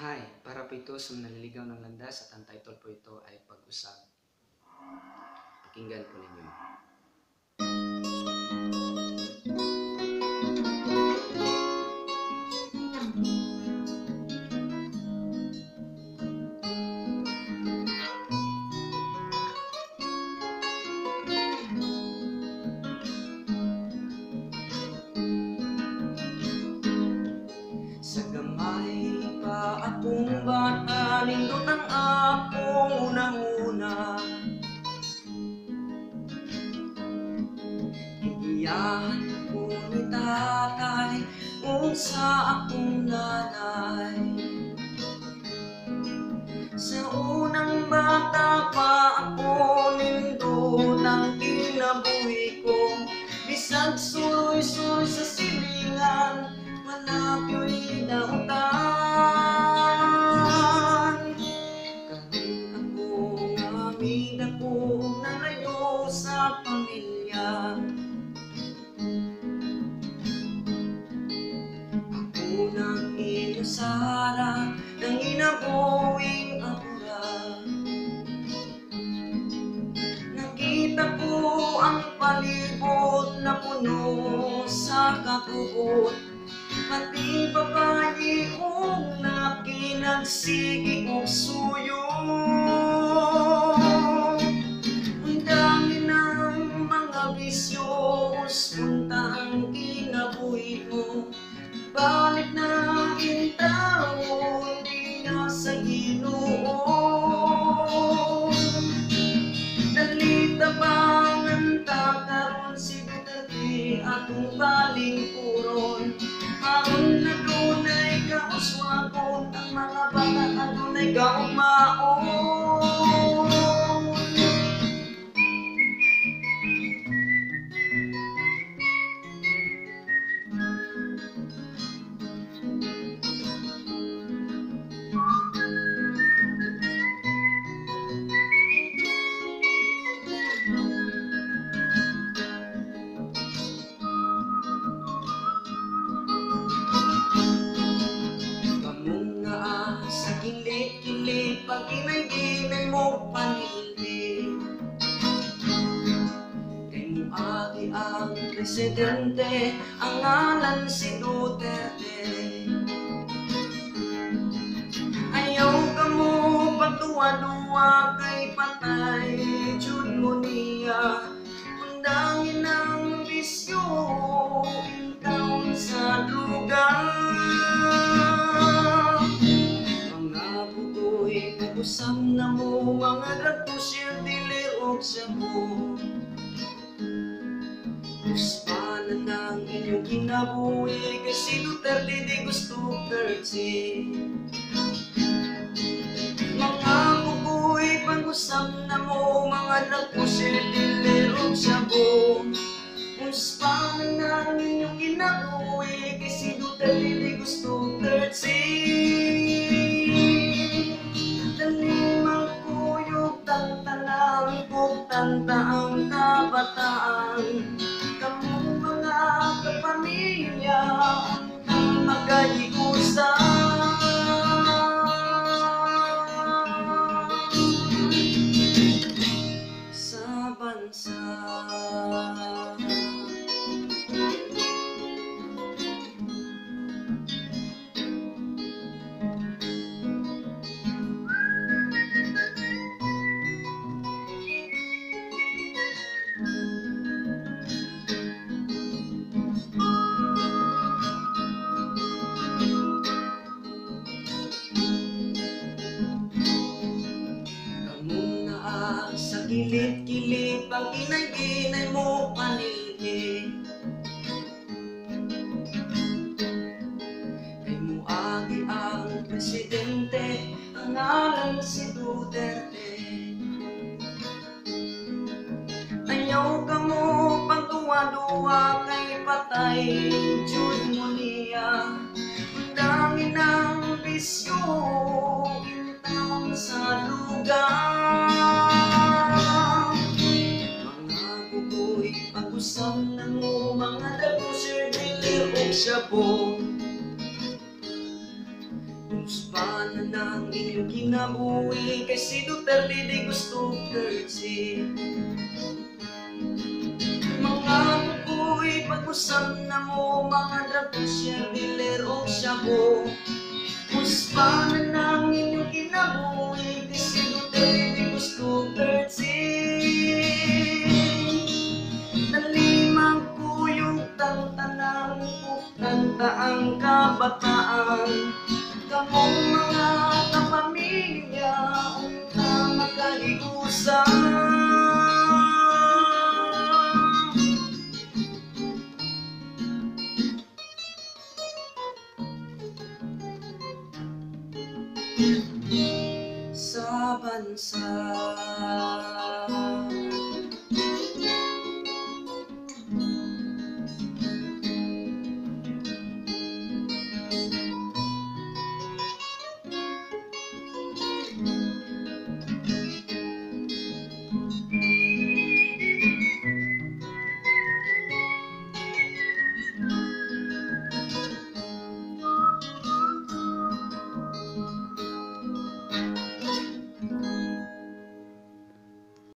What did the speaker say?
Hi, para po ito sa naliligaw ng landas at ang title po ito ay Pag-usap. Pakinggan po ninyo. Sa gamay pa akong bata, nindot ang akong unang-una. Iiyahan ko ni tatay kung sa akong nanay. Sa unang bata pa ako, nindot ang kinabuhi ko. Bisag suloy-suloy sa silingan, malapyo'y dautan. Karon akong amin akong nalayo sa pamilya. Ako nang inusara ng inabuing abura. Nakita ko ang palibot na puno sa kakubot, pati babae kong nakinagsigi og suyo. Ang dami ng mga bisyos, puntang kinabuhi mo. Balik na gintaon, di na sa Ginoo. Nalita bang karon si Duterte atong balingkuron. Maon na dunay kauswagon, ang mga bata adunay kaugmaon. Sa kilit-kilit, pag ginay-ginay mo panilid. Kay muagi ang presidente, ang ngalan si Duterte. Ayaw ka mo pagduwa-duwa kay patay, jud mo niya. Undangin ang bisyo, intaon sa lugar. Usam na mo mga dragpusir, dilir og sabo. Uspanan ng inyong kinabuhi, kasi Duterte di gusto persi. Mga bubuhi, pag-usam na mo mga dragpusir, dilir og sabo. Uspanan ng inyong kinabuhi, kasi Duterte di gusto persi. Tanta ang kabataan, kamong mga kapamilya ang magayusan. Sa bansa sa kilit-kilit, pag ginay-ginay mo panilid. Kay muagi ang presidente, ang ngalan si Duterte. Ayaw ka mo pagduwa-duwa kay patay, jud mo niya. Ang dami ng bisyo, intaon sa lugar. Pag-usam na mo mga dragpusir, dilir og sabo. Kung na ng inyong kinabuhi, kay si Duterte di gusto terzi. Mga bubuhi, pag-usap na mo, mga drug pusher, dealer o shabu. Kung na ng inyong kinabuhi, kay si Duterte di gusto terzi. Nalimang kuyog tantanang kanta ang kabataan. Kamong mga kapamilya, unta makahigusan. Sa bansa